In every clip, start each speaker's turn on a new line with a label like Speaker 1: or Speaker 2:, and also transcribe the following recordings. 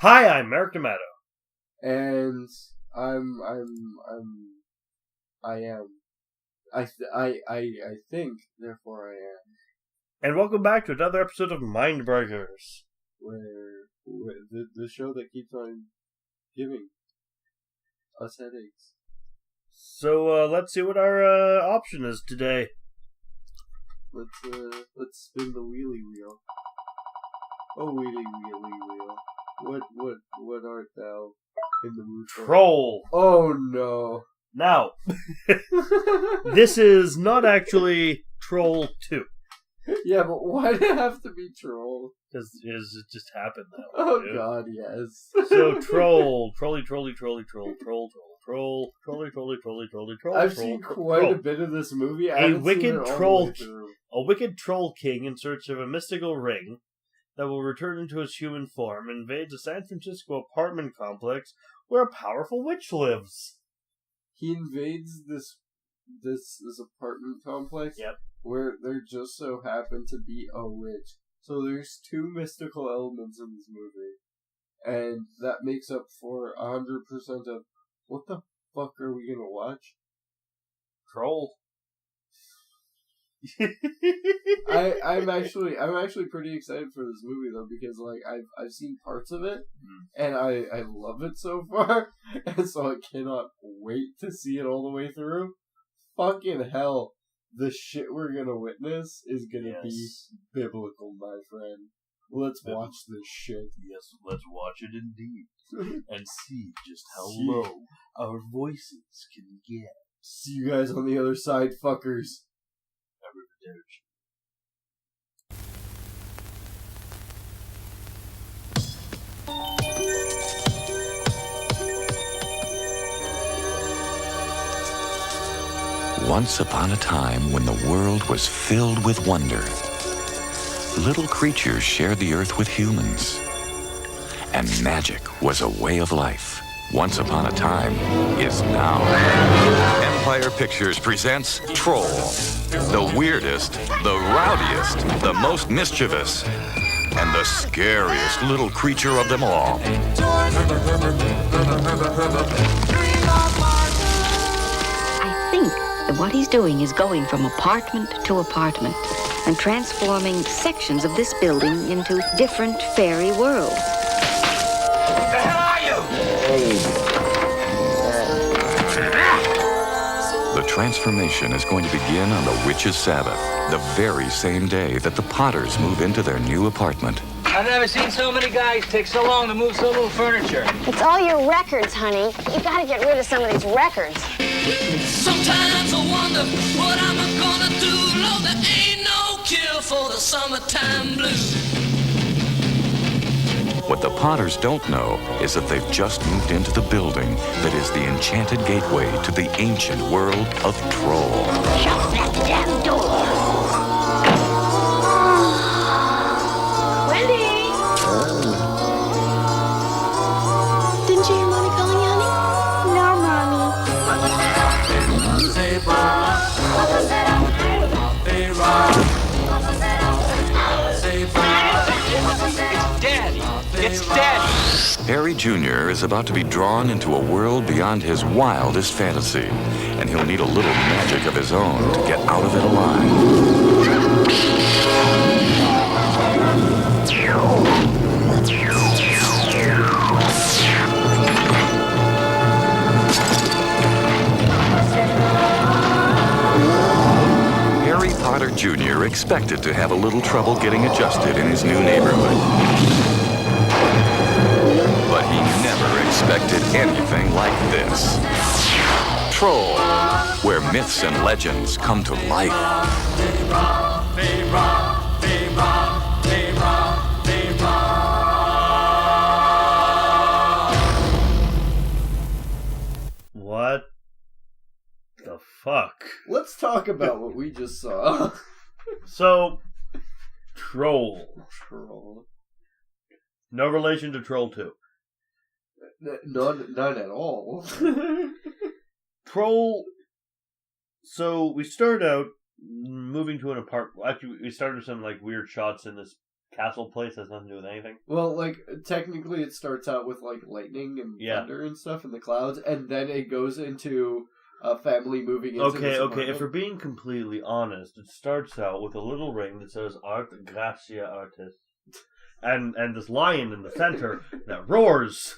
Speaker 1: Hi, I'm Merrick D'Amato.
Speaker 2: And I think, therefore I am.
Speaker 1: And welcome back to another episode of Mindbreakers.
Speaker 2: Where the show that keeps on giving us headaches.
Speaker 1: So, let's see what our option is today.
Speaker 2: Let's spin the wheelie wheel. Oh, wheelie wheel. What art thou in the mood for?
Speaker 1: Troll!
Speaker 2: Oh, no.
Speaker 1: Now, this is not actually Troll 2.
Speaker 2: Yeah, but why did it have to be Troll?
Speaker 1: Because it just happened that way.
Speaker 2: Oh, God, yes.
Speaker 1: So, Troll. Troll.
Speaker 2: I've seen quite a bit of this movie. A wicked
Speaker 1: troll king in search of a mystical ring that will return into his human form invades a San Francisco apartment complex where a powerful witch lives.
Speaker 2: He invades this apartment complex.
Speaker 1: Yep.
Speaker 2: Where there just so happened to be a witch. So there's two mystical elements in this movie. And that makes up for 100% of what the fuck are we gonna watch?
Speaker 1: Troll.
Speaker 2: I'm actually pretty excited for this movie though, because like I've seen parts of it and I love it so far, and so I cannot wait to see it all the way through. Fucking hell. The shit we're gonna witness is gonna be biblical, my friend. Let's watch this shit.
Speaker 1: Yes, let's watch it indeed. And see just how low our voices can get.
Speaker 2: See you guys on the other side, fuckers.
Speaker 3: Once upon a time when the world was filled with wonder, little creatures shared the earth with humans. And magic was a way of life. Once upon a time is now. Empire Pictures presents Troll. The weirdest, the rowdiest, the most mischievous, and the scariest little creature of them all.
Speaker 4: I think that what he's doing is going from apartment to apartment and transforming sections of this building into different fairy worlds.
Speaker 3: What the hell are you? The transformation is going to begin on the Witch's Sabbath, the very same day that the Potters move into their new apartment.
Speaker 5: I've never seen so many guys take so long to move so little furniture.
Speaker 6: It's all your records, honey. You gotta get rid of some of these records.
Speaker 7: Sometimes I wonder what I'm gonna do. Lord, there ain't no cure for the summertime blues.
Speaker 3: What the Potters don't know is that they've just moved into the building that is the enchanted gateway to the ancient world of Troll.
Speaker 6: Shut that damn door. Wendy! Didn't you hear Mommy calling you, honey? No, Mommy.
Speaker 5: It's Daddy.
Speaker 3: Harry Jr. is about to be drawn into a world beyond his wildest fantasy, and he'll need a little magic of his own to get out of it alive. Harry Potter Jr. expected to have a little trouble getting adjusted in his new neighborhood. But he never expected anything like this. Troll, where myths and legends come to life.
Speaker 1: What the fuck?
Speaker 2: Let's talk about what we just saw.
Speaker 1: So, Troll.
Speaker 2: Troll.
Speaker 1: No relation to Troll 2.
Speaker 2: None at all.
Speaker 1: Troll. So we started out moving to an apartment. Actually, we started with some like weird shots in this castle place has nothing to do with anything.
Speaker 2: Well, like, technically it starts out with, like, lightning and thunder and stuff in the clouds, and then it goes into a family moving into this apartment.
Speaker 1: If we're being completely honest, it starts out with a little ring that says Art Gracia Artis. And this lion in the center that roars.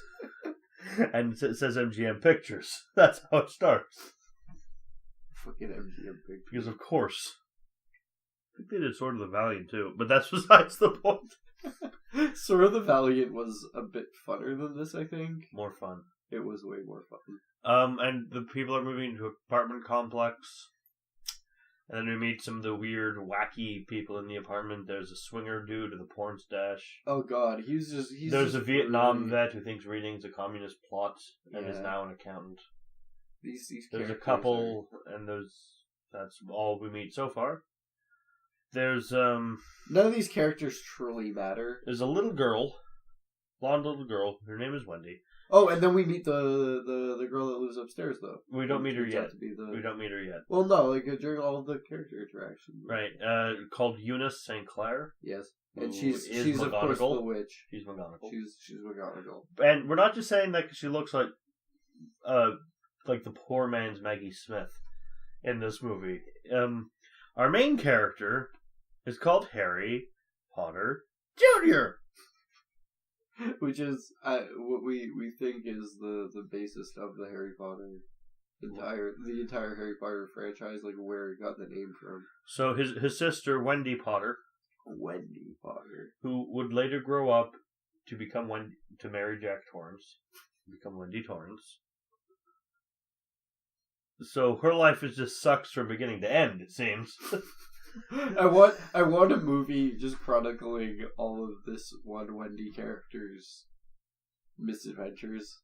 Speaker 1: And it says MGM Pictures. That's how it starts.
Speaker 2: Fucking MGM Pictures.
Speaker 1: Because of course. I think they did Sword of the Valiant too, but that's besides the point.
Speaker 2: Sword of the Valiant was a bit funner than this, I think.
Speaker 1: More fun.
Speaker 2: It was way more fun.
Speaker 1: And the people are moving into an apartment complex. And then we meet some of the weird, wacky people in the apartment. There's a swinger dude with a porn stash.
Speaker 2: Oh god,
Speaker 1: There's a Vietnam vet who thinks reading's a communist plot and is now an accountant. There's a couple, and that's all we meet so far. There's
Speaker 2: none of these characters truly matter.
Speaker 1: There's a little girl, blonde little girl. Her name is Wendy.
Speaker 2: Oh, and then we meet the girl that lives upstairs, though.
Speaker 1: We don't meet her yet. We don't meet her yet.
Speaker 2: Well, no, like during all of the character interactions.
Speaker 1: Right. Called Eunice St. Clair.
Speaker 2: Yes, and she's of course the witch.
Speaker 1: She's McGonagall.
Speaker 2: She's McGonagall.
Speaker 1: And we're not just saying that 'cause she looks like the poor man's Maggie Smith in this movie. Our main character is called Harry Potter Jr.,
Speaker 2: which is what we think is the basis of the Harry Potter the entire Harry Potter franchise, like where it got the name from.
Speaker 1: So his sister Wendy Potter, who would later grow up to become to marry Jack Torrance, become Wendy Torrance. So her life just sucks from beginning to end, it seems.
Speaker 2: I want a movie just chronicling all of this one Wendy character's misadventures.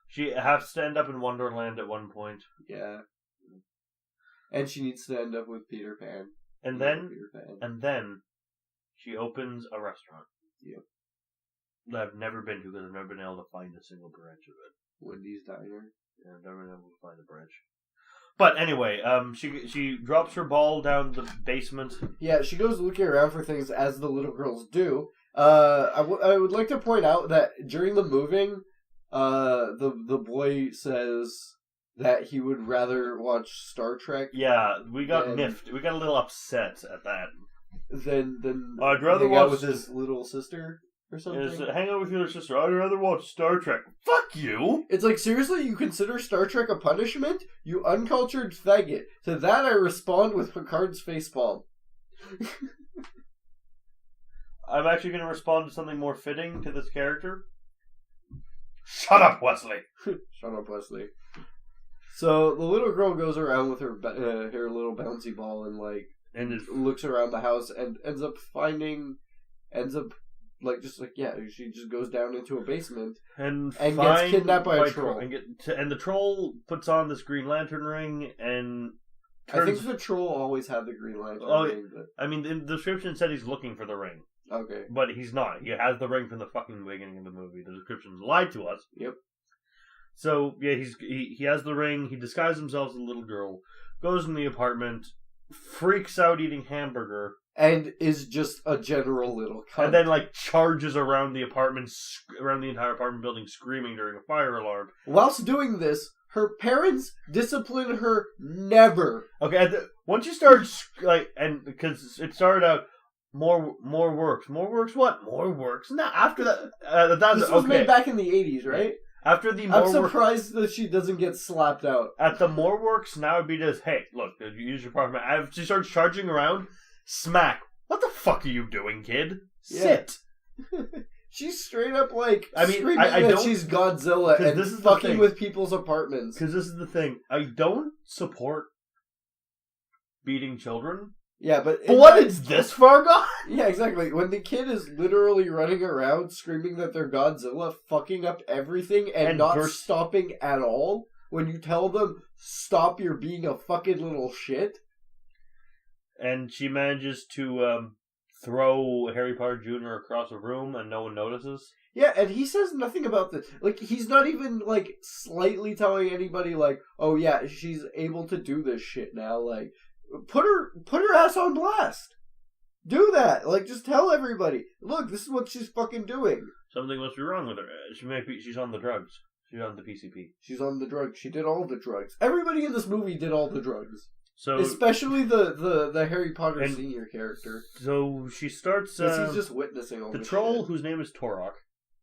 Speaker 1: She has to end up in Wonderland at one point.
Speaker 2: Yeah. And she needs to end up with Peter Pan.
Speaker 1: And then she opens a restaurant.
Speaker 2: Yep.
Speaker 1: That I've never been to because I've never been able to find a single branch of it.
Speaker 2: Wendy's Diner?
Speaker 1: Yeah, I've never been able to find a branch. But anyway, she drops her ball down the basement.
Speaker 2: Yeah, she goes looking around for things as the little girls do. I would like to point out that during the moving, the boy says that he would rather watch Star Trek.
Speaker 1: Yeah, we got miffed. We got a little upset at that.
Speaker 2: Than
Speaker 1: I'd rather
Speaker 2: hang
Speaker 1: watch
Speaker 2: out with his little sister. Or something.
Speaker 1: Hang out with your sister. I'd rather watch Star Trek. Fuck you!
Speaker 2: It's like, seriously, you consider Star Trek a punishment? You uncultured faggot. To that I respond with Picard's facepalm.
Speaker 1: I'm actually going to respond to something more fitting to this character. Shut up, Wesley!
Speaker 2: Shut up, Wesley. So, the little girl goes around with her little bouncy ball and looks around the house and ends up she just goes down into a basement and gets kidnapped by a troll.
Speaker 1: And the troll puts on this Green Lantern ring and
Speaker 2: I think the troll always had the Green Lantern ring. But...
Speaker 1: I mean, the description said he's looking for the ring.
Speaker 2: Okay.
Speaker 1: But he's not. He has the ring from the fucking beginning of the movie. The description's lied to us.
Speaker 2: Yep.
Speaker 1: So, yeah, he has the ring. He disguises himself as a little girl, goes in the apartment, freaks out eating hamburger.
Speaker 2: And is just a general little cunt.
Speaker 1: And then, charges around the entire apartment building, screaming during a fire alarm.
Speaker 2: Whilst doing this, her parents discipline her never.
Speaker 1: Okay, once you start, because it started out, more works. More works what? More works. No, after that,
Speaker 2: this was made back in the 80s, right?
Speaker 1: After the more
Speaker 2: I'm surprised that she doesn't get slapped out.
Speaker 1: At the more works, now it'd be just, hey, look, use your apartment. She starts charging around. Smack. What the fuck are you doing, kid? Sit.
Speaker 2: She's straight up screaming that she's Godzilla and
Speaker 1: this is
Speaker 2: fucking with people's apartments.
Speaker 1: Because this is the thing. I don't support beating children.
Speaker 2: Yeah, but
Speaker 1: what is this far gone?
Speaker 2: Yeah, exactly. When the kid is literally running around screaming that they're Godzilla, fucking up everything and not stopping at all, when you tell them, stop, you're being a fucking little shit.
Speaker 1: And she manages to throw Harry Potter Jr. across a room and no one notices.
Speaker 2: Yeah, and he says nothing about this. He's not even, slightly telling anybody, oh yeah, she's able to do this shit now. Put her ass on blast. Do that. Like, just tell everybody. Look, this is what she's fucking doing.
Speaker 1: Something must be wrong with her. She's on the drugs. She's on the PCP.
Speaker 2: She's on the drugs. She did all the drugs. Everybody in this movie did all the drugs.
Speaker 1: So,
Speaker 2: especially the Harry Potter senior character.
Speaker 1: So she starts.
Speaker 2: He's just witnessing all
Speaker 1: the
Speaker 2: this
Speaker 1: troll,
Speaker 2: shit.
Speaker 1: whose name is Torok,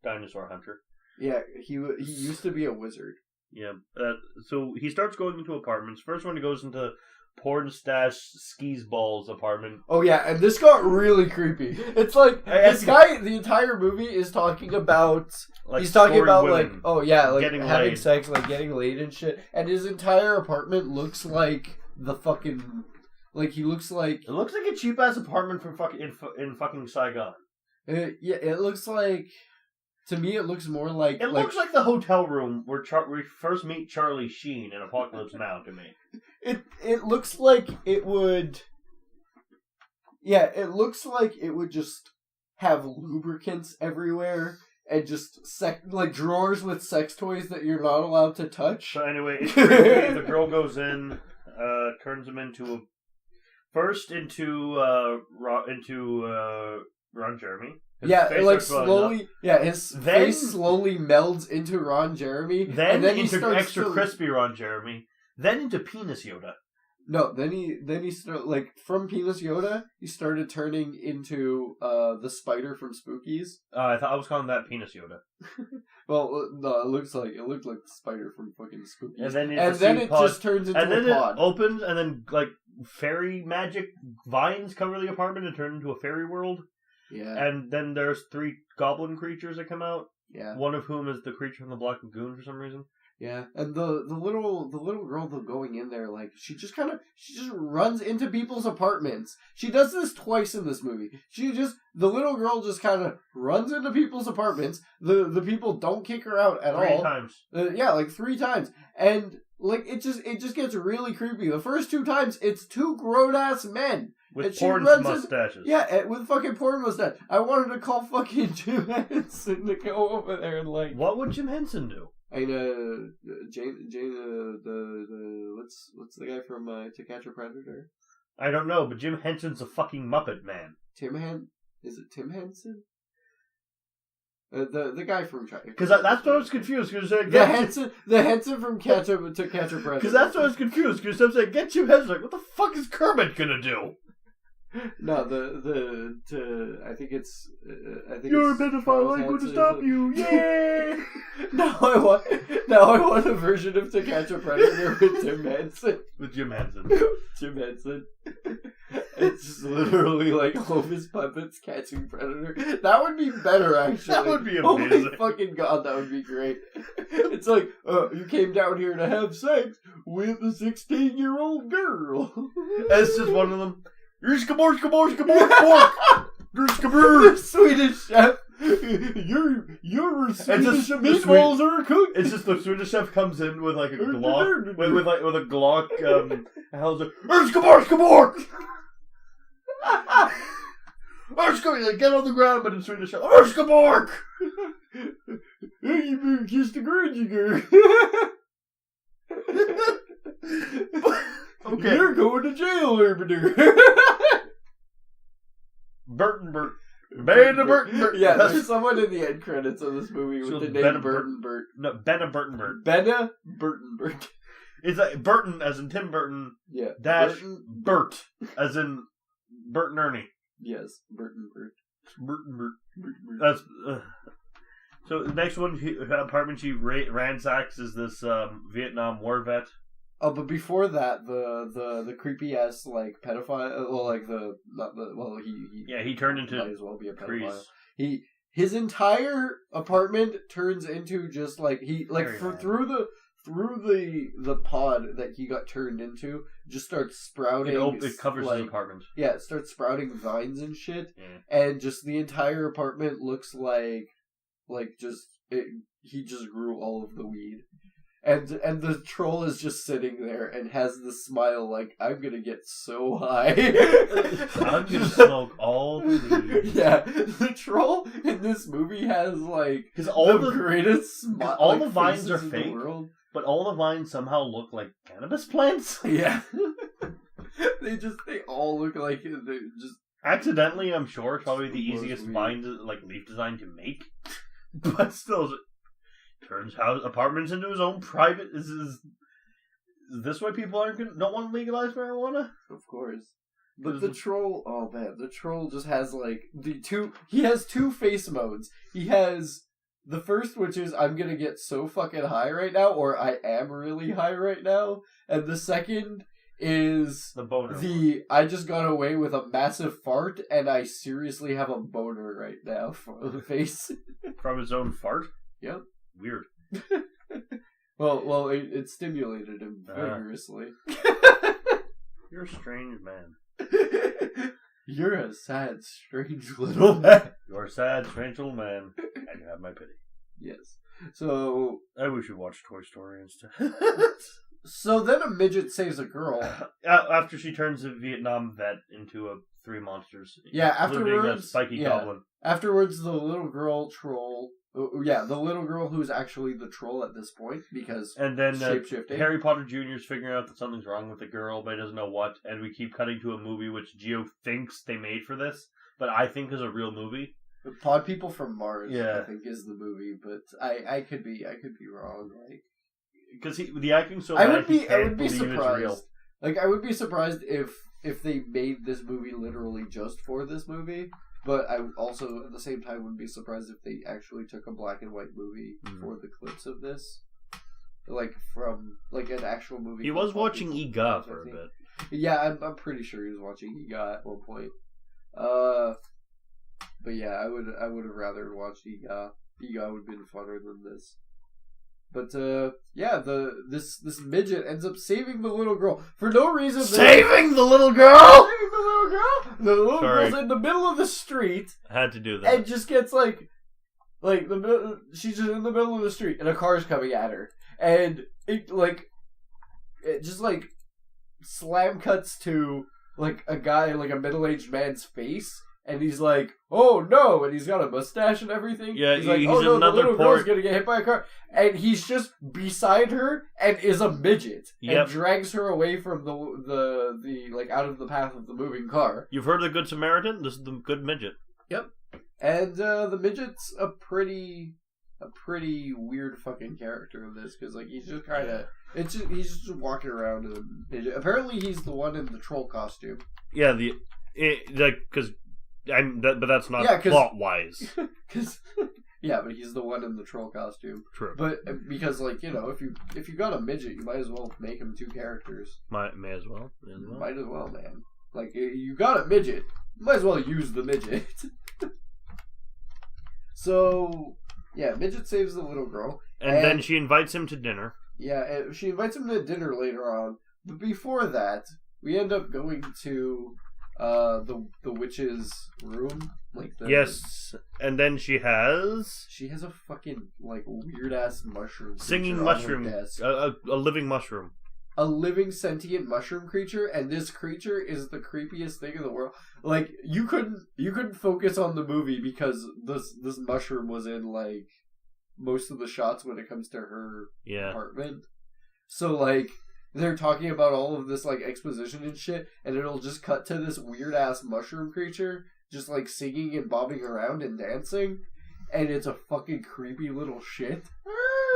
Speaker 1: dinosaur hunter.
Speaker 2: Yeah, he used to be a wizard.
Speaker 1: Yeah. So he starts going into apartments. First one, he goes into Porn Stash Skis Balls apartment.
Speaker 2: Oh yeah, and this got really creepy. It's like this guy. The entire movie is talking about.
Speaker 1: Like,
Speaker 2: he's talking about
Speaker 1: women,
Speaker 2: like, oh yeah, like
Speaker 1: getting
Speaker 2: having
Speaker 1: laid.
Speaker 2: sex, like getting laid and shit. And his entire apartment looks like the fucking. Like he looks like.
Speaker 1: It looks like a cheap ass apartment from in fucking Saigon.
Speaker 2: Yeah, it looks like. To me, it looks more like...
Speaker 1: It looks like the hotel room where we first meet Charlie Sheen in Apocalypse Now, to me.
Speaker 2: It looks like it would... Yeah, it looks like it would just have lubricants everywhere and just like drawers with sex toys that you're not allowed to touch.
Speaker 1: So anyway, it's creepy. The girl goes in, turns him into Ron Jeremy.
Speaker 2: Yeah, like slowly. Yeah, his face slowly melds into Ron Jeremy.
Speaker 1: Then
Speaker 2: he
Speaker 1: into
Speaker 2: starts
Speaker 1: extra crispy Ron Jeremy. Then into Penis Yoda.
Speaker 2: No, then he started like from Penis Yoda. He started turning into the spider from Spookies.
Speaker 1: I thought I was calling that Penis Yoda.
Speaker 2: Well, no, it looked like the spider from fucking Spookies.
Speaker 1: And then it
Speaker 2: just turns into a pod.
Speaker 1: It opens, and then like fairy magic vines cover the apartment and turn into a fairy world.
Speaker 2: Yeah.
Speaker 1: And then there's 3 goblin creatures that come out.
Speaker 2: Yeah.
Speaker 1: One of whom is the creature from the Black Lagoon for some reason.
Speaker 2: Yeah. And the little girl though going in there, like she just runs into people's apartments. She does this twice in this movie. The little girl just kind of runs into people's apartments. The people don't kick her out at all.
Speaker 1: 3 times.
Speaker 2: Yeah, like 3 times. And like it just gets really creepy. The first 2 times it's 2 grown ass men.
Speaker 1: With porn mustaches.
Speaker 2: With fucking porn mustache. I wanted to call fucking Jim Henson to go over there and like...
Speaker 1: What would Jim Henson do?
Speaker 2: Jane, what's the guy from To Catch a Predator?
Speaker 1: I don't know, but Jim Henson's a fucking Muppet Man.
Speaker 2: Is it Tim Henson? The guy from
Speaker 1: because that's what I was confused. Cause
Speaker 2: the Henson from To Catch a Predator.
Speaker 1: Because that's what I was confused. Because I was like, get Jim Henson. Like, what the fuck is Kermit gonna do?
Speaker 2: No, I think it's.
Speaker 1: You're a pedophile. I'm going to stop you. Yay!
Speaker 2: Now I want a version of To Catch a Predator with Tim Henson.
Speaker 1: With Jim Henson.
Speaker 2: Jim Henson. It's just literally like all of his puppets catching Predator. That would be better, actually.
Speaker 1: That would be amazing.
Speaker 2: Oh my fucking god, that would be great. It's like, you came down here to have sex with a 16-year-old girl.
Speaker 1: It's just one of them. The
Speaker 2: Swedish chef. Your Swedish meatballs are cooked.
Speaker 1: It's just the Swedish chef comes in with like a Glock, with a Glock. How's it? Erskaborg! Get on the ground, but in Swedish chef. Erskaborg!
Speaker 2: You better kiss the Grudgiger. Okay. You're going to jail, Urbaner.
Speaker 1: Burton.
Speaker 2: Yeah, there's someone in the end credits of this movie with the name Burton.
Speaker 1: No, Benna Burton.
Speaker 2: Benna Burton.
Speaker 1: It's like Burton as in Tim Burton.
Speaker 2: Yeah.
Speaker 1: Dash Bert as in Bert and Ernie.
Speaker 2: Yes, Burton.
Speaker 1: That's so. The next one, apartment she ransacks is this Vietnam War vet.
Speaker 2: Oh, but before that, the creepy ass like pedophile. Well, like he turned into might as well be a pedophile. His entire apartment turns into just like through the pod that he got turned into, just starts sprouting.
Speaker 1: It covers his apartment.
Speaker 2: Yeah, it starts sprouting vines and shit,
Speaker 1: yeah.
Speaker 2: And just the entire apartment looks like he just grew all of the weed. And the troll is just sitting there and has this smile like, I'm gonna get so high.
Speaker 1: I'm gonna smoke all the weed.
Speaker 2: Yeah, the troll in this movie has like
Speaker 1: all
Speaker 2: the greatest smile.
Speaker 1: All the vines are fake, but all the vines somehow look like cannabis plants.
Speaker 2: Yeah. They all look like they're just
Speaker 1: Accidentally, I'm sure it's probably the
Speaker 2: It was
Speaker 1: easiest
Speaker 2: weird.
Speaker 1: leaf design to make. But still, turns apartments into his own private. Is this why people don't want to legalize marijuana?
Speaker 2: Of course. But the troll, oh man, the troll just has like he has two face modes. He has the first, which is I'm gonna get so fucking high right now, or I am really high right now. And the second is
Speaker 1: the boner.
Speaker 2: I just got away with a massive fart and I seriously have a boner right now for the face.
Speaker 1: From his own fart?
Speaker 2: Yep.
Speaker 1: Weird.
Speaker 2: Well, it stimulated him vigorously.
Speaker 1: You're a strange man.
Speaker 2: You're a sad, strange little man.
Speaker 1: You're a sad, strange little man, and you have my pity.
Speaker 2: Yes. So
Speaker 1: I wish you watched Toy Story instead.
Speaker 2: So then a midget saves a girl.
Speaker 1: After she turns a Vietnam vet into three monsters.
Speaker 2: Yeah,
Speaker 1: including
Speaker 2: afterwards.
Speaker 1: a spiky goblin.
Speaker 2: Afterwards, the little girl troll. Yeah, the little girl who's actually the troll at this point because
Speaker 1: and then
Speaker 2: shape-shifting.
Speaker 1: Harry Potter Jr. is figuring out that something's wrong with the girl, but he doesn't know what. And we keep cutting to a movie which Gio thinks they made for this, but I think is a real movie.
Speaker 2: Pod People from Mars,
Speaker 1: Yeah.
Speaker 2: I think, is the movie, but I could be wrong. Like,
Speaker 1: because the acting's so
Speaker 2: I
Speaker 1: bad,
Speaker 2: would be
Speaker 1: It's real.
Speaker 2: surprised. Like, I would be surprised if they made this movie literally just for this movie. But I would also, at the same time, wouldn't be surprised if they actually took a black and white movie for the clips of this. Like, from, like, an actual movie.
Speaker 1: He was watching Iga for a bit.
Speaker 2: Yeah, I'm pretty sure he was watching Iga at one point. But yeah, I would have rather watched Iga. Iga would have been funner than this. But, yeah, this midget ends up saving the little girl. For no reason.
Speaker 1: Saving the little girl?!
Speaker 2: Saving the little girl? The little girl's in the middle of the street.
Speaker 1: I had to do that.
Speaker 2: And just gets, she's just in the middle of the street, and a car's coming at her. And it just, slam cuts to, a guy, a middle-aged man's face. And he's like, oh no, and he's got a mustache and everything.
Speaker 1: Yeah,
Speaker 2: he's like,
Speaker 1: he's
Speaker 2: oh no, the little
Speaker 1: another
Speaker 2: girl's gonna get hit by a car. And he's just beside her and is a midget.
Speaker 1: Yep.
Speaker 2: And drags her away from the out of the path of the moving car.
Speaker 1: You've heard of the Good Samaritan? This is the good midget.
Speaker 2: Yep. And the midget's a pretty weird fucking character in this, because he's just kind of he's just walking around in a midget. Apparently he's the one in the troll costume.
Speaker 1: Yeah, but that's not plot wise.
Speaker 2: Yeah, but he's the one in the troll costume.
Speaker 1: True.
Speaker 2: But because if you got a midget, you might as well make him two characters.
Speaker 1: May as well.
Speaker 2: Might as well, man. You got a midget, might as well use the midget. So yeah, midget saves the little girl,
Speaker 1: and then she invites him to dinner.
Speaker 2: Yeah, she invites him to dinner later on. But before that, we end up going to the witch's room.
Speaker 1: Yes, and then she has
Speaker 2: a fucking weird ass mushroom
Speaker 1: singing mushroom, a living mushroom,
Speaker 2: a living sentient mushroom creature, and this creature is the creepiest thing in the world. You couldn't focus on the movie because this mushroom was in most of the shots when it comes to her apartment. So they're talking about all of this exposition and shit, and it'll just cut to this weird ass mushroom creature just singing and bobbing around and dancing, and it's a fucking creepy little shit.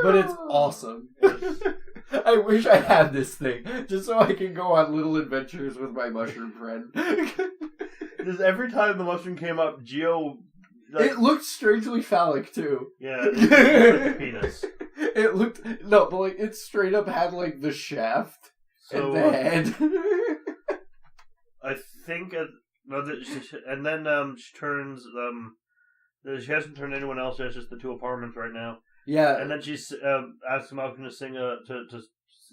Speaker 2: But it's awesome. I wish I had this thing just so I can go on little adventures with my mushroom friend.
Speaker 1: Just every time the mushroom came up, Gio.
Speaker 2: It looked strangely phallic too.
Speaker 1: Yeah, it was penis.
Speaker 2: It looked it straight up had the shaft and the head.
Speaker 1: I think, and then she turns. She hasn't turned anyone else. It's just the two apartments right now.
Speaker 2: Yeah,
Speaker 1: and then she's asked Malcolm to sing to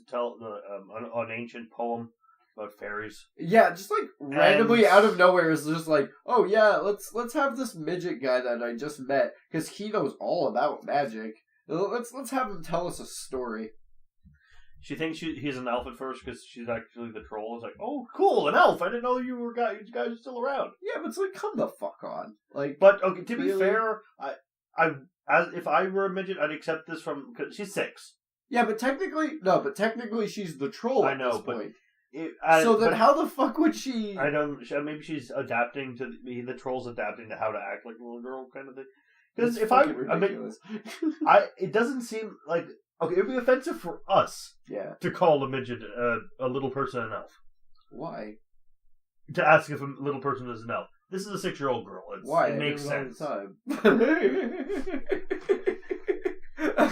Speaker 1: tell an ancient poem about fairies.
Speaker 2: Yeah, just randomly out of nowhere is just oh yeah, let's have this midget guy that I just met because he knows all about magic. Let's have him tell us a story.
Speaker 1: She thinks he's an elf at first because she's actually the troll. It's oh cool, an elf! I didn't know you guys are still around.
Speaker 2: Yeah, but it's come the fuck on.
Speaker 1: But okay, to be fair, if I were a midget, I'd accept this cause she's 6.
Speaker 2: Yeah, but technically she's the troll. I know, but So then, how the fuck would she?
Speaker 1: I don't. Maybe she's adapting to the troll's adapting to how to act like a little girl, kind of thing. Because if it doesn't seem like it'd be offensive for us, to call a midget a little person an elf.
Speaker 2: Why?
Speaker 1: To ask if a little person is an elf. This is a 6-year-old girl.
Speaker 2: Why?
Speaker 1: It makes sense.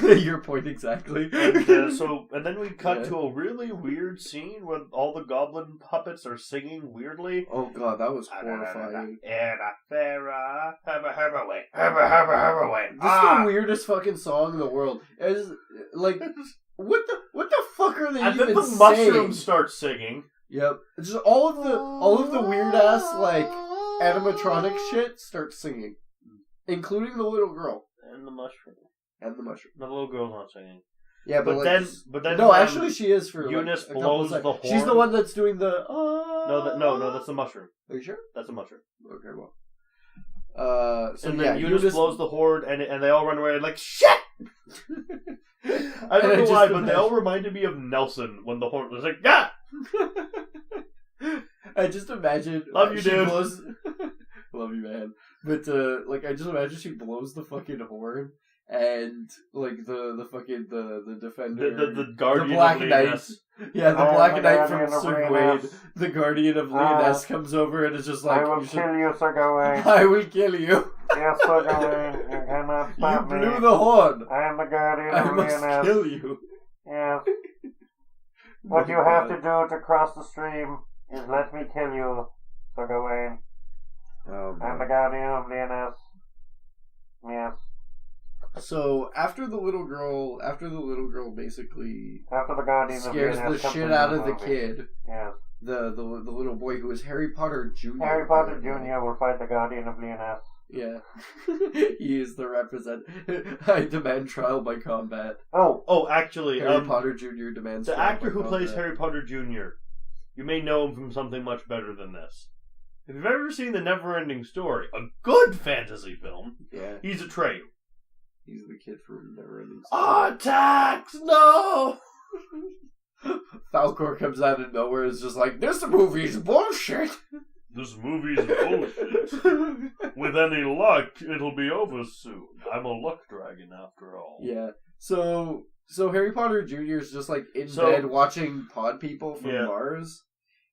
Speaker 2: Your point exactly.
Speaker 1: And then we cut to a really weird scene where all the goblin puppets are singing weirdly.
Speaker 2: Oh god, that was horrifying. This is the weirdest fucking song in the world. It's like, what the fuck are they
Speaker 1: and
Speaker 2: even saying?
Speaker 1: And then the mushrooms start singing.
Speaker 2: Yep, just all of the weird ass like animatronic shit starts singing, including the little girl
Speaker 1: and the mushroom.
Speaker 2: The
Speaker 1: little girl's not singing.
Speaker 2: Yeah, but
Speaker 1: then
Speaker 2: no, actually she is for
Speaker 1: Eunice
Speaker 2: like,
Speaker 1: blows the horn.
Speaker 2: She's the one that's doing the.
Speaker 1: No, that's the mushroom.
Speaker 2: Are you sure?
Speaker 1: That's a mushroom.
Speaker 2: Okay, well.
Speaker 1: So and then Eunice blows the horn, and they all run away like shit. I don't know why, but they all reminded me of Nelson when the horn was like, yeah.
Speaker 2: I just imagine.
Speaker 1: Love you, dude.
Speaker 2: Love you, man. But I just imagine she blows the fucking horn. And like the fucking the defender,
Speaker 1: the guardian,
Speaker 2: the Black
Speaker 1: of
Speaker 2: Knight, the Black Knight from Sir Gawain, the guardian of Leoness comes over and is just like,
Speaker 1: I will kill you, Sir Gawain.
Speaker 2: I will kill you.
Speaker 1: Yes, Sir Gawain, you cannot stop me.
Speaker 2: You blew the horn.
Speaker 1: I am the guardian of Leoness.
Speaker 2: I must kill you.
Speaker 1: Yes. What you have to do to cross the stream is let me kill you, Sir Gawain. I'm the guardian of Leoness. Yes.
Speaker 2: So after the little girl basically
Speaker 1: the guardian
Speaker 2: scares the shit out of the kid.
Speaker 1: Yes.
Speaker 2: The little boy who is Harry Potter Jr.
Speaker 1: Harry Potter Jr. will fight the guardian of Leoness.
Speaker 2: Yeah. He is the representative. I demand trial by combat.
Speaker 1: Oh, actually,
Speaker 2: Harry Potter Jr. demands
Speaker 1: the
Speaker 2: trial
Speaker 1: actor
Speaker 2: by
Speaker 1: who
Speaker 2: combat.
Speaker 1: plays Harry Potter Jr. You may know him from something much better than this. If you've ever seen The Neverending Story, a good fantasy film, he's Atreyu.
Speaker 2: He's the kid from Neverending Story.
Speaker 1: Attacks! No!
Speaker 2: Falcor comes out of nowhere and is just like, this movie's bullshit!
Speaker 1: This movie's bullshit. With any luck, it'll be over soon. I'm a luck dragon after all.
Speaker 2: Yeah. So Harry Potter Jr. is just like in bed watching pod people from Mars.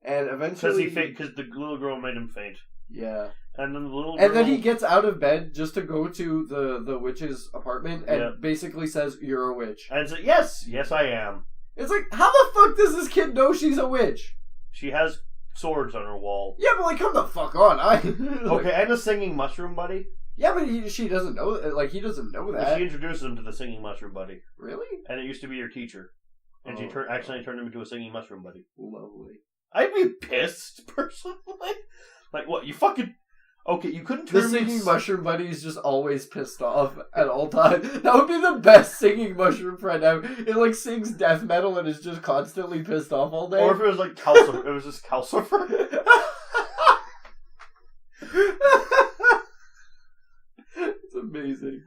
Speaker 2: And eventually...
Speaker 1: Because the little girl made him faint.
Speaker 2: Yeah.
Speaker 1: And then the little girl...
Speaker 2: And then he gets out of bed just to go to the witch's apartment and basically says, you're a witch.
Speaker 1: And says, yes I am.
Speaker 2: It's like, how the fuck does this kid know she's a witch?
Speaker 1: She has swords on her wall.
Speaker 2: Yeah, but come the fuck on.
Speaker 1: Okay, and a singing mushroom buddy?
Speaker 2: Yeah, but she doesn't know, he doesn't know that.
Speaker 1: She introduces him to the singing mushroom buddy.
Speaker 2: Really?
Speaker 1: And it used to be your teacher. And she accidentally turned him into a singing mushroom buddy.
Speaker 2: Lovely.
Speaker 1: I'd be pissed, personally. Like, what, you fucking... Okay, you couldn't turn
Speaker 2: the singing mushroom buddy is just always pissed off at all times. That would be the best singing mushroom friend ever. It sings death metal and is just constantly pissed off all day.
Speaker 1: Or if it was like Calcifer. It was just Calcifer.
Speaker 2: It's amazing.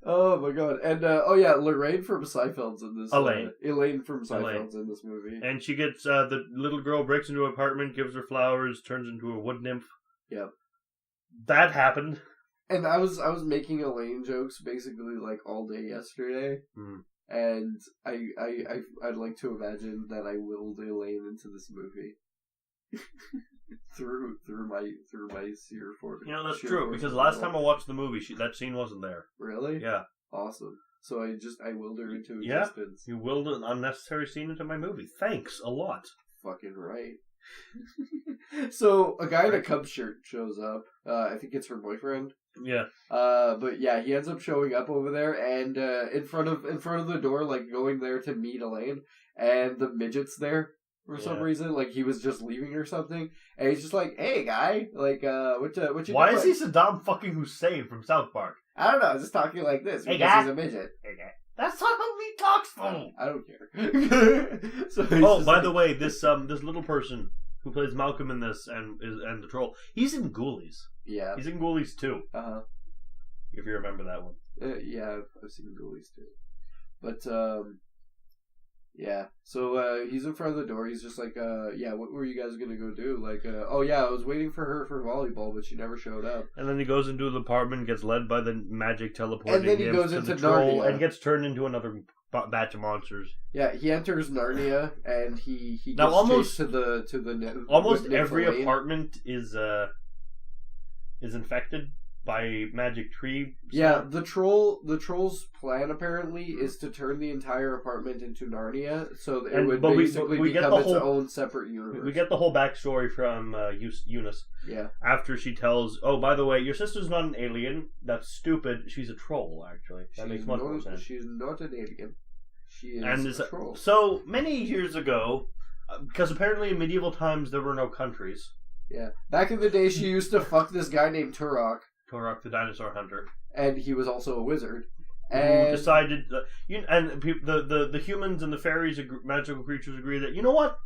Speaker 2: Oh my god. And Lorraine from Seinfeld's in this. Elaine from Seinfeld's in this movie.
Speaker 1: And she gets the little girl breaks into an apartment, gives her flowers, turns into a wood nymph.
Speaker 2: Yep.
Speaker 1: That happened.
Speaker 2: And I was making Elaine jokes basically all day yesterday. And I'd like to imagine that I willed Elaine into this movie. through my sheer force.
Speaker 1: That's true, because last time I watched the movie, that scene wasn't there.
Speaker 2: Really?
Speaker 1: Yeah.
Speaker 2: Awesome. So I willed her into existence.
Speaker 1: You willed an unnecessary scene into my movie. Thanks a lot.
Speaker 2: Fucking right. So a guy in a Cubs shirt shows up. I think it's her boyfriend.
Speaker 1: Yeah.
Speaker 2: But yeah, he ends up showing up over there, and in front of the door, going there to meet Elaine, and the midget's there for some reason. He was just leaving or something, and he's just like, "Hey, guy, what you?"
Speaker 1: Why
Speaker 2: doing?
Speaker 1: is he Saddam fucking Hussein from South Park?
Speaker 2: I don't know. Just talking like this
Speaker 1: because
Speaker 2: he's a midget.
Speaker 1: Hey, guy. That's not how he talks, fool.
Speaker 2: I don't care.
Speaker 1: So by the way, this little person who plays Malcolm in this and the troll, he's in Ghoulies.
Speaker 2: Yeah,
Speaker 1: he's in Ghoulies too. If you remember that one.
Speaker 2: Yeah, I've seen Ghoulies too. But Yeah. So he's in front of the door. He's just like, yeah, what were you guys gonna go do? Like, oh yeah, I was waiting for her for volleyball, but she never showed up.
Speaker 1: And then he goes into the apartment, gets led by the magic teleporting
Speaker 2: and then he
Speaker 1: him
Speaker 2: goes
Speaker 1: to
Speaker 2: into
Speaker 1: the troll,
Speaker 2: Narnia
Speaker 1: and gets turned into another batch of monsters.
Speaker 2: Yeah, he enters Narnia, and he
Speaker 1: now
Speaker 2: gets
Speaker 1: almost
Speaker 2: chased to the
Speaker 1: almost
Speaker 2: with
Speaker 1: every
Speaker 2: Nymphalane.
Speaker 1: apartment is infected by magic tree.
Speaker 2: Yeah, the troll's plan apparently is to turn the entire apartment into Narnia, so that it would basically
Speaker 1: we get
Speaker 2: become
Speaker 1: the
Speaker 2: its own separate universe.
Speaker 1: We get the whole backstory from Eunice.
Speaker 2: Yeah.
Speaker 1: After she tells, oh, by the way, your sister's not an alien. That's stupid. She's a troll, actually. That makes much more sense.
Speaker 2: She's not an alien. She is a troll.
Speaker 1: So, many years ago, because apparently in medieval times there were no countries.
Speaker 2: Yeah. Back in the day, she used to fuck this guy named Turok.
Speaker 1: Turok, the dinosaur hunter.
Speaker 2: And he was also a wizard.
Speaker 1: Who
Speaker 2: And
Speaker 1: decided, the humans and the fairies, magical creatures, agree that, you know what?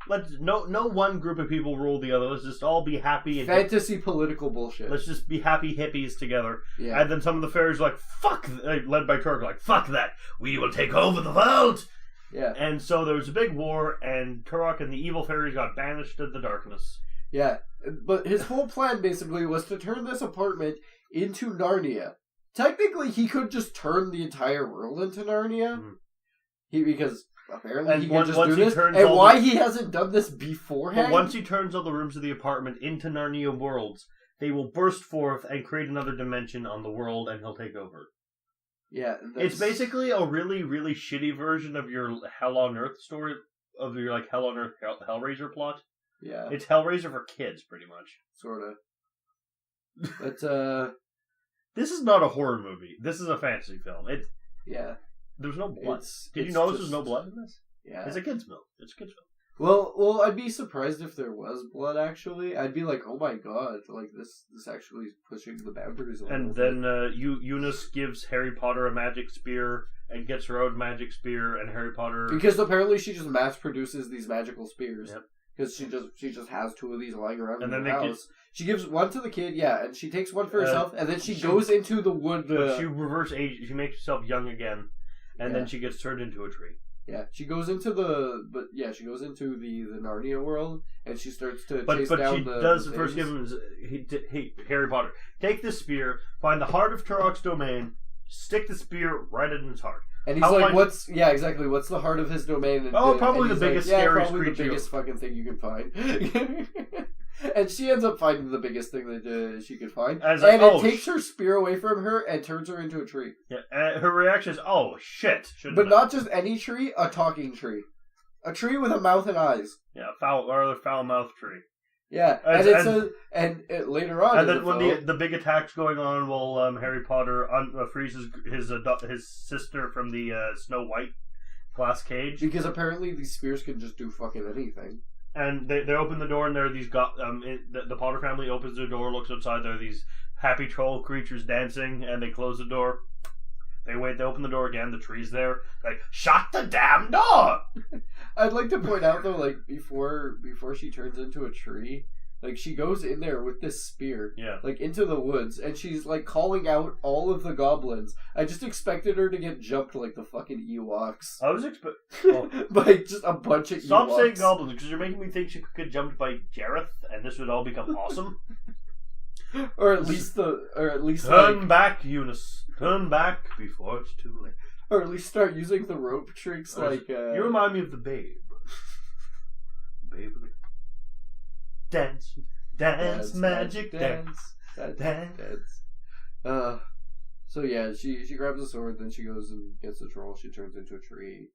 Speaker 1: Let's no one group of people rule the other. Let's just all be happy and
Speaker 2: fantasy political bullshit.
Speaker 1: let's just be happy hippies together.
Speaker 2: Yeah.
Speaker 1: And then some of the fairies are like, fuck, led by Turk, like, fuck that. We will take over the world.
Speaker 2: Yeah.
Speaker 1: And so there was a big war, and Turok and the evil fairies got banished to the darkness.
Speaker 2: Yeah. But his whole plan basically was to turn this apartment into Narnia. Technically, he could just turn the entire world into Narnia.
Speaker 1: Mm-hmm.
Speaker 2: Because apparently
Speaker 1: And
Speaker 2: he can just
Speaker 1: once
Speaker 2: do
Speaker 1: he
Speaker 2: this.
Speaker 1: turns
Speaker 2: And
Speaker 1: all
Speaker 2: why he hasn't done this beforehand?
Speaker 1: But once he turns all the rooms of the apartment into Narnia worlds, they will burst forth and create another dimension on the world, and he'll take over.
Speaker 2: Yeah.
Speaker 1: It's basically a really, really shitty version of your Hell on Earth story, of your like Hell on Earth Hellraiser plot.
Speaker 2: Yeah.
Speaker 1: It's Hellraiser for kids, pretty much.
Speaker 2: Sort of. But,
Speaker 1: This is not a horror movie. This is a fantasy film.
Speaker 2: yeah.
Speaker 1: There's no blood. Did you
Speaker 2: it's
Speaker 1: notice
Speaker 2: just-
Speaker 1: there's no blood in this?
Speaker 2: Yeah.
Speaker 1: It's a kids' film. It's a kids' film.
Speaker 2: Well, I'd be surprised if there was blood, actually. I'd be like, oh my god, like, this actually is pushing the boundaries a little
Speaker 1: And
Speaker 2: bit.
Speaker 1: then Eunice gives Harry Potter a magic spear and gets her own magic spear, and Harry Potter...
Speaker 2: Because apparently she just mass produces these magical spears.
Speaker 1: Yep.
Speaker 2: Because she just has two of these lying around
Speaker 1: And
Speaker 2: in
Speaker 1: then
Speaker 2: her
Speaker 1: they
Speaker 2: house. She gives one to the kid, yeah, and she takes one for herself, and then she
Speaker 1: she-
Speaker 2: goes into the wood.
Speaker 1: She reverse age. She makes herself young again, and then she gets turned into a tree.
Speaker 2: Yeah, she goes into the Narnia world, and she starts to chase
Speaker 1: But
Speaker 2: down
Speaker 1: she
Speaker 2: the
Speaker 1: does
Speaker 2: the
Speaker 1: first give
Speaker 2: things.
Speaker 1: him hey, Harry Potter, take this spear, find the heart of Turok's domain, stick the spear right in his heart.
Speaker 2: And he's like, what's the heart of his domain? And,
Speaker 1: probably
Speaker 2: and
Speaker 1: the
Speaker 2: he's
Speaker 1: biggest,
Speaker 2: like,
Speaker 1: scariest
Speaker 2: probably
Speaker 1: creature.
Speaker 2: the biggest fucking thing you can find. And she ends up finding the biggest thing that she could find. It takes her spear away from her and turns her into a tree.
Speaker 1: Yeah, her reaction is, oh, shit.
Speaker 2: But not just any tree, a talking tree. A tree with a mouth and eyes.
Speaker 1: Yeah, foul-mouthed tree.
Speaker 2: Yeah, and later on,
Speaker 1: and then when the big attack's going on, well, Harry Potter frees his sister from the Snow White glass cage,
Speaker 2: because apparently these spears can just do fucking anything.
Speaker 1: And they open the door, and there are these the Potter family opens the door, looks outside. There are these happy troll creatures dancing, and they close the door. They open the door again. The tree's there. Like, shut the damn door!
Speaker 2: I'd like to point out though, like before she turns into a tree, like she goes in there with this spear, like into the woods, and she's like calling out all of the goblins. I just expected her to get jumped like the fucking Ewoks.
Speaker 1: I was expecting
Speaker 2: by just a bunch of
Speaker 1: Stop
Speaker 2: Ewoks.
Speaker 1: saying goblins, because you're making me think she could get jumped by Jareth, and this would all become awesome.
Speaker 2: or at least
Speaker 1: turn back, Eunice. Turn back before it's too late.
Speaker 2: Or at least start using the rope tricks like...
Speaker 1: You remind me of the Babe. Babe. Dance, magic, dance.
Speaker 2: So yeah, she grabs a sword, then she goes and gets the troll, she turns into a tree.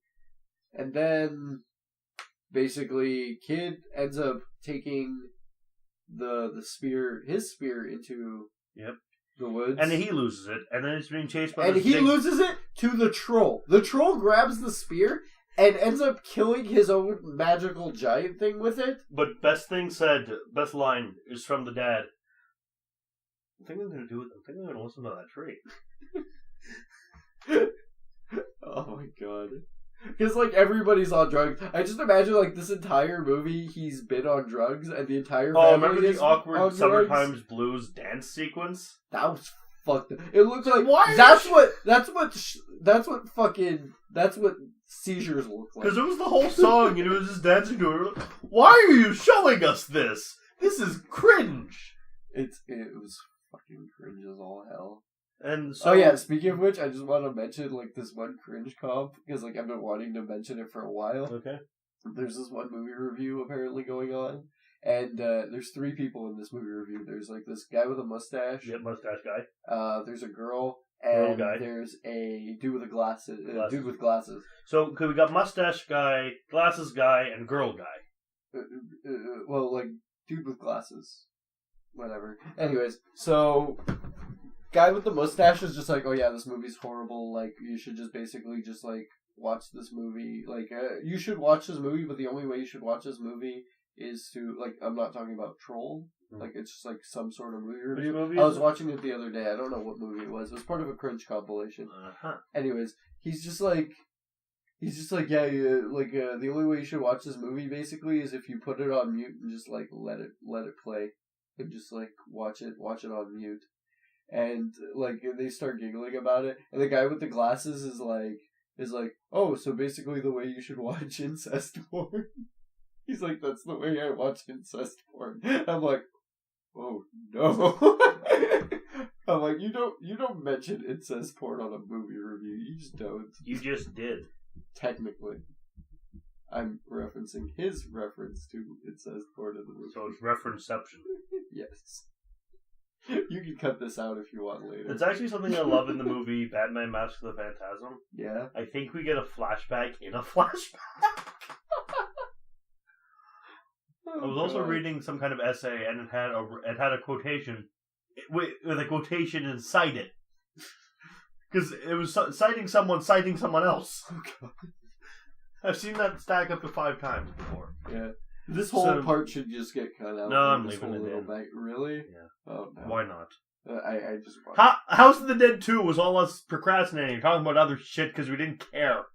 Speaker 2: And then, basically, Kid ends up taking his spear into...
Speaker 1: Yep.
Speaker 2: The woods.
Speaker 1: And he loses it, and then it's being chased by
Speaker 2: and he loses it to the troll. The troll grabs the spear and ends up killing his own magical giant thing with it.
Speaker 1: But best line is from the dad. I think I'm going to listen to that tree.
Speaker 2: Oh my god. Because, like, everybody's on drugs. I just imagine, like, this entire movie, he's been on drugs, and the entire family
Speaker 1: remember
Speaker 2: is
Speaker 1: the awkward
Speaker 2: on
Speaker 1: Summertime's Blues dance sequence?
Speaker 2: That was fucked up. It looked like...
Speaker 1: Why?
Speaker 2: That's what fucking That's what seizures look like.
Speaker 1: Because it was the whole song, and it was just dancing to it. Why are you showing us this? This is cringe.
Speaker 2: It was fucking cringe as all hell.
Speaker 1: And so,
Speaker 2: oh yeah, speaking of which, I just want to mention like this one cringe comp because like I've been wanting to mention it for a while.
Speaker 1: Okay.
Speaker 2: There's this one movie review apparently going on, and there's 3 people in this movie review. There's like this guy with a mustache.
Speaker 1: Yep, mustache guy.
Speaker 2: There's a girl. And
Speaker 1: guy.
Speaker 2: there's a dude with glasses. Dude with glasses.
Speaker 1: So we got mustache guy, glasses guy, and girl guy.
Speaker 2: Well, like dude with glasses, whatever. Anyways, so guy with the mustache is just like, oh yeah, this movie's horrible. Like you should just basically just like watch this movie. Like you should watch this movie, but the only way you should watch this movie is to like. I'm not talking about Troll. Like, it's just, like, some sort of movie review. I was watching it the other day. I don't know what movie it was. It was part of a cringe compilation. Anyways, he's just like, yeah, the only way you should watch this movie, basically, is if you put it on mute and just, like, let it play. And just, like, watch it on mute. And, like, they start giggling about it. And the guy with the glasses is like, oh, so basically the way you should watch incest porn. He's like, that's the way I watch incest porn. I'm like, oh no. I'm like, you don't mention incest porn on a movie review. You just don't.
Speaker 1: You just did.
Speaker 2: Technically. I'm referencing his reference to incest porn in the movie.
Speaker 1: So it's referenceception.
Speaker 2: Yes. You can cut this out if you want later.
Speaker 1: It's actually something I love in the movie Batman Mask of the Phantasm.
Speaker 2: Yeah.
Speaker 1: I think we get a flashback in a flashback. I was also reading some kind of essay, and it had a quotation with a quotation inside it, because it was citing someone else.
Speaker 2: Oh God.
Speaker 1: I've seen that stack up to 5 times before.
Speaker 2: Yeah, this whole part should just get cut out.
Speaker 1: No, I'm leaving it in.
Speaker 2: Really?
Speaker 1: Yeah.
Speaker 2: Oh no.
Speaker 1: Why not?
Speaker 2: I just.
Speaker 1: House of the Dead 2 was all us procrastinating, talking about other shit because we didn't care.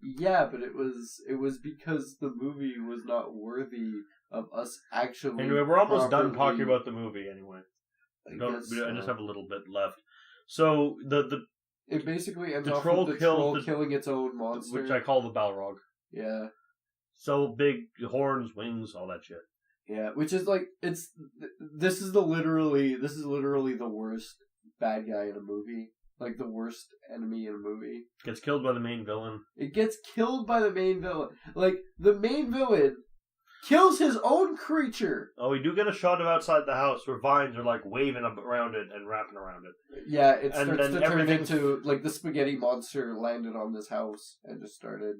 Speaker 2: Yeah, but it was because the movie was not worthy of us actually.
Speaker 1: Anyway, we're almost done talking about the movie. Anyway,
Speaker 2: I
Speaker 1: just have a little bit left. So
Speaker 2: it basically ends
Speaker 1: the
Speaker 2: off
Speaker 1: troll
Speaker 2: with the troll killing its own monster,
Speaker 1: which I call the Balrog.
Speaker 2: Yeah.
Speaker 1: So big, horns, wings, all that shit.
Speaker 2: Yeah, which is like this is literally the worst bad guy in a movie. Like, the worst enemy in a movie.
Speaker 1: Gets killed by the main villain.
Speaker 2: It gets killed by the main villain. Like, the main villain kills his own creature.
Speaker 1: Oh, we do get a shot of outside the house where vines are, like, waving around it and wrapping around it.
Speaker 2: Yeah, it starts to turn into, like, the spaghetti monster landed on this house and just started...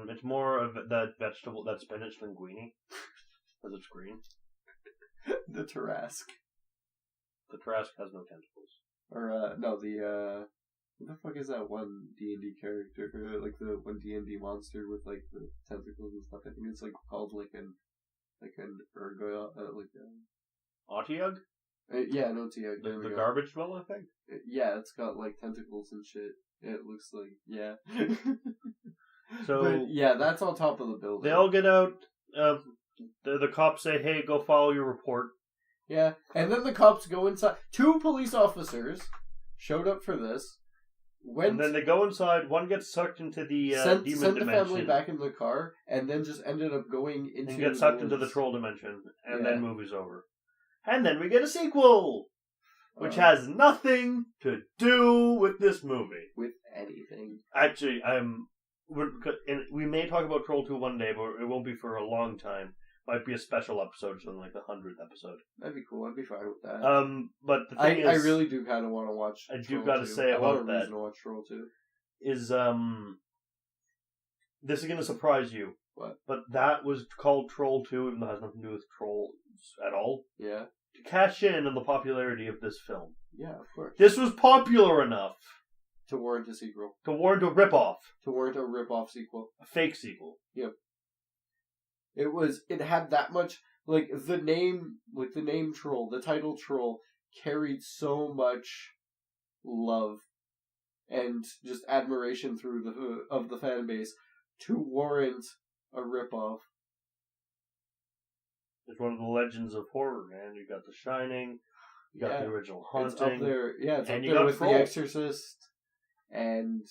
Speaker 1: It's more of that vegetable, that spinach linguine. Because it's green.
Speaker 2: The Tarrasque.
Speaker 1: The Tarrasque has no tentacles.
Speaker 2: Or, no, what the fuck is that one D&D character? Like, the one D&D monster with, like, the tentacles and stuff. I think it's, like, called, like an Urgo,
Speaker 1: Otyug?
Speaker 2: Yeah, no, Otyug.
Speaker 1: The garbage dweller thing?
Speaker 2: Yeah, it's got, like, tentacles and shit. It looks like, yeah.
Speaker 1: So,
Speaker 2: but, yeah, that's on top of the building.
Speaker 1: They all get out, the cops say, hey, go follow your report.
Speaker 2: Yeah, and then the cops go inside. 2 police officers showed up for this.
Speaker 1: And then they go inside. One gets sucked into the demon dimension.
Speaker 2: Sent the family back in the car, and then just ended up going into...
Speaker 1: And gets sucked into the troll dimension, and then movie's over. And then we get a sequel! Which has nothing to do with this movie.
Speaker 2: With anything.
Speaker 1: Actually, we may talk about Troll 2 one day, but it won't be for a long time. Might be a special episode, something like the 100th episode.
Speaker 2: That'd be cool. I'd be fine with that.
Speaker 1: But the thing is,
Speaker 2: I really do kind of want to watch.
Speaker 1: I do got to say about that.
Speaker 2: To watch Troll 2.
Speaker 1: Is this is going to surprise you?
Speaker 2: What?
Speaker 1: But that was called Troll 2, even though it has nothing to do with trolls at all.
Speaker 2: Yeah.
Speaker 1: To cash in on the popularity of this film.
Speaker 2: Yeah, of course.
Speaker 1: This was popular enough
Speaker 2: to warrant a sequel.
Speaker 1: To warrant a ripoff.
Speaker 2: To warrant a ripoff sequel.
Speaker 1: A fake sequel.
Speaker 2: Yep. It had that much, like, the name Troll, the title Troll, carried so much love and just admiration through of the fan base to warrant a ripoff.
Speaker 1: It's one of the legends of horror, man. You got The Shining, you got the original Haunting.
Speaker 2: It's up there, it's
Speaker 1: and
Speaker 2: up there with
Speaker 1: Troll.
Speaker 2: The Exorcist, and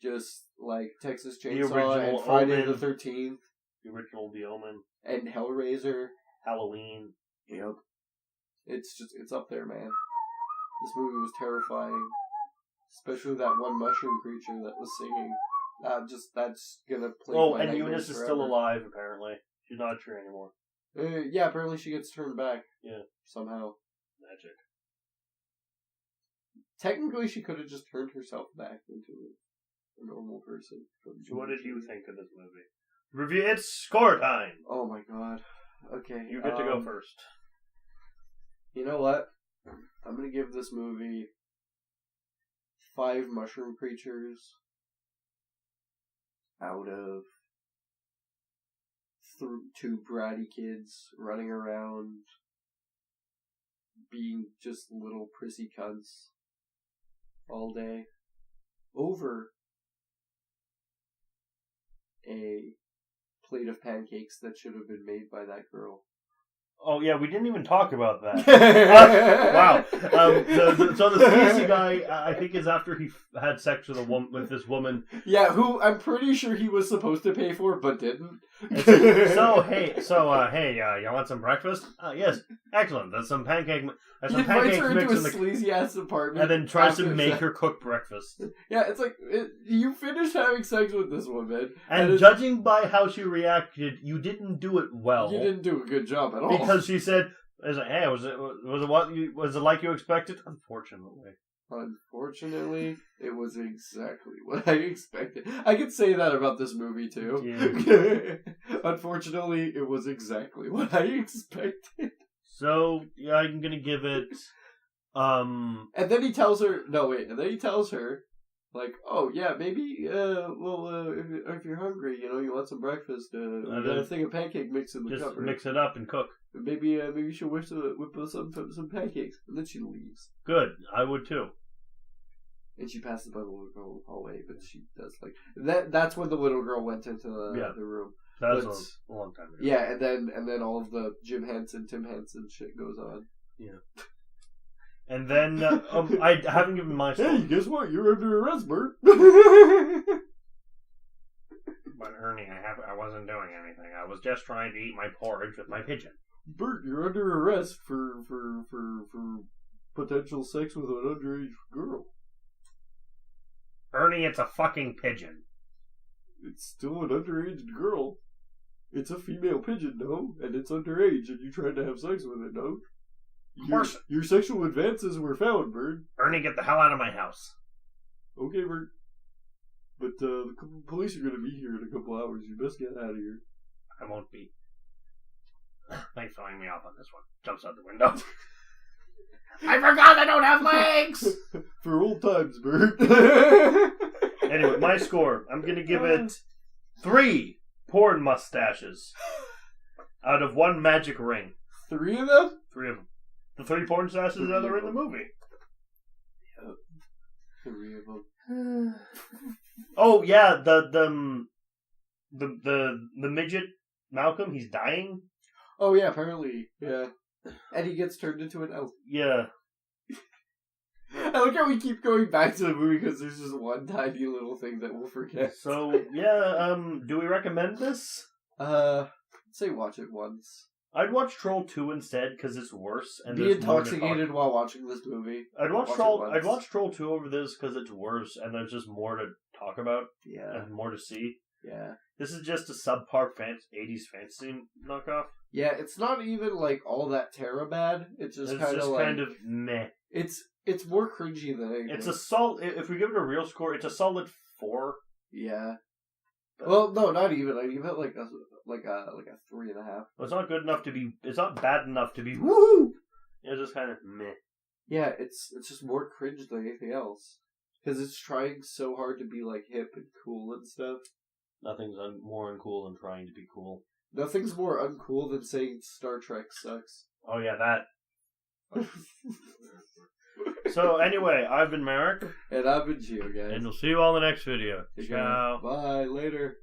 Speaker 2: just like Texas
Speaker 1: The
Speaker 2: Chainsaw
Speaker 1: original
Speaker 2: and Friday
Speaker 1: Omen.
Speaker 2: the 13th
Speaker 1: The original The Omen,
Speaker 2: and Hellraiser.
Speaker 1: Halloween.
Speaker 2: Yep. It's up there, man. This movie was terrifying. Especially that one mushroom creature that was singing. That's gonna play.
Speaker 1: Oh,
Speaker 2: my
Speaker 1: and
Speaker 2: nightmares
Speaker 1: Eunice is
Speaker 2: forever.
Speaker 1: still alive, apparently. She's not a tree anymore.
Speaker 2: Yeah, apparently she gets turned back.
Speaker 1: Yeah.
Speaker 2: Somehow.
Speaker 1: Magic.
Speaker 2: Technically, she could have just turned herself back into a normal person.
Speaker 1: So what did you think of this movie? Review. It's score time!
Speaker 2: Oh my god. Okay.
Speaker 1: You get to go first.
Speaker 2: You know what? I'm gonna give this movie 5 mushroom creatures out of 2 bratty kids running around being just little prissy cunts all day over a plate of pancakes that should have been made by that girl.
Speaker 1: Oh yeah, we didn't even talk about that. Wow. So the sleazy guy, I think, is after he had sex with this woman.
Speaker 2: Yeah, who I'm pretty sure he was supposed to pay for, but didn't.
Speaker 1: Hey, you want some breakfast? Yes, excellent. There's some pancake. There's
Speaker 2: He
Speaker 1: some
Speaker 2: invites
Speaker 1: pancakes
Speaker 2: her
Speaker 1: mixed
Speaker 2: into
Speaker 1: in
Speaker 2: a
Speaker 1: the,
Speaker 2: sleazy ass apartment,
Speaker 1: and then tries to
Speaker 2: after
Speaker 1: make
Speaker 2: sex.
Speaker 1: her cook breakfast.
Speaker 2: Yeah, it's like you finished having sex with this woman,
Speaker 1: And judging by how she reacted, you didn't do it well.
Speaker 2: you didn't do a good job at all.
Speaker 1: Because she said, "Hey, was it like you expected?" Unfortunately.
Speaker 2: Unfortunately, it was exactly what I expected. I could say that about this movie too.
Speaker 1: Yeah.
Speaker 2: Unfortunately, it was exactly what I expected.
Speaker 1: So yeah, I'm gonna give it.
Speaker 2: And then he tells her, and then he tells her, like, oh yeah, maybe, if you're hungry, you want some breakfast, we got a thing of pancake mix in the
Speaker 1: Just
Speaker 2: cupboard.
Speaker 1: mix it up and cook.
Speaker 2: Maybe you should whip some pancakes. And then she leaves.
Speaker 1: Good, I would too.
Speaker 2: And she passes by the little girl in the hallway, but she does like that. That's when the little girl went into the room.
Speaker 1: That was a long time ago.
Speaker 2: Yeah, and then all of the Tim Henson shit goes on.
Speaker 1: Yeah. And then I haven't given my score.
Speaker 2: Hey, guess what? You're under arrest, Bert.
Speaker 1: But Ernie, I wasn't doing anything. I was just trying to eat my porridge with my pigeon.
Speaker 2: Bert, you're under arrest for potential sex with an underage girl.
Speaker 1: Ernie, it's a fucking pigeon.
Speaker 2: It's still an underage girl. It's a female pigeon, no? And it's underage, and you tried to have sex with it, no? Your sexual advances were found, Bert.
Speaker 1: Ernie, get the hell out of my house.
Speaker 2: Okay, Bert. But the police are going to be here in a couple hours. You best get out of here.
Speaker 1: I won't be. Thanks for letting me off on this one. Jumps out the window. I forgot I don't have legs!
Speaker 2: For old times, Bert.
Speaker 1: Anyway, my score. I'm going to give it 3 porn mustaches out of 1 magic ring.
Speaker 2: 3 of them?
Speaker 1: 3 of them. The 3 porn mustaches that are in the movie.
Speaker 2: Yep. 3 of them.
Speaker 1: Oh yeah, the midget Malcolm. He's dying.
Speaker 2: Oh yeah, apparently, yeah. And he gets turned into an elf.
Speaker 1: Yeah.
Speaker 2: I like how we keep going back to the movie because there's just one tiny little thing that we'll forget.
Speaker 1: So yeah, do we recommend this?
Speaker 2: Say watch it once.
Speaker 1: I'd watch Troll 2 instead because it's worse. And
Speaker 2: be intoxicated while watching this movie.
Speaker 1: I'd watch Troll 2 over this because it's worse and there's just more to talk about.
Speaker 2: Yeah.
Speaker 1: And more to see.
Speaker 2: Yeah.
Speaker 1: This is just a subpar 80s fantasy knockoff.
Speaker 2: Yeah, it's not even like all that bad. It's just kind of
Speaker 1: meh.
Speaker 2: It's more cringy than anything.
Speaker 1: It's a solid. If we give it a real score, it's a solid 4.
Speaker 2: Yeah. Well, no, not even. I give it like a 3.5.
Speaker 1: Well, it's not good enough to be. It's not bad enough to be woohoo. It's just kind of meh.
Speaker 2: Yeah, it's just more cringe than anything else because it's trying so hard to be like hip and cool and stuff. Nothing's
Speaker 1: more uncool than trying to be cool.
Speaker 2: Nothing's more uncool than saying Star Trek sucks.
Speaker 1: Oh yeah, that. So anyway, I've been Marek.
Speaker 2: And I've been Gio, guys.
Speaker 1: And we'll see you all in the next video.
Speaker 2: Take
Speaker 1: Ciao.
Speaker 2: care. Bye. Later.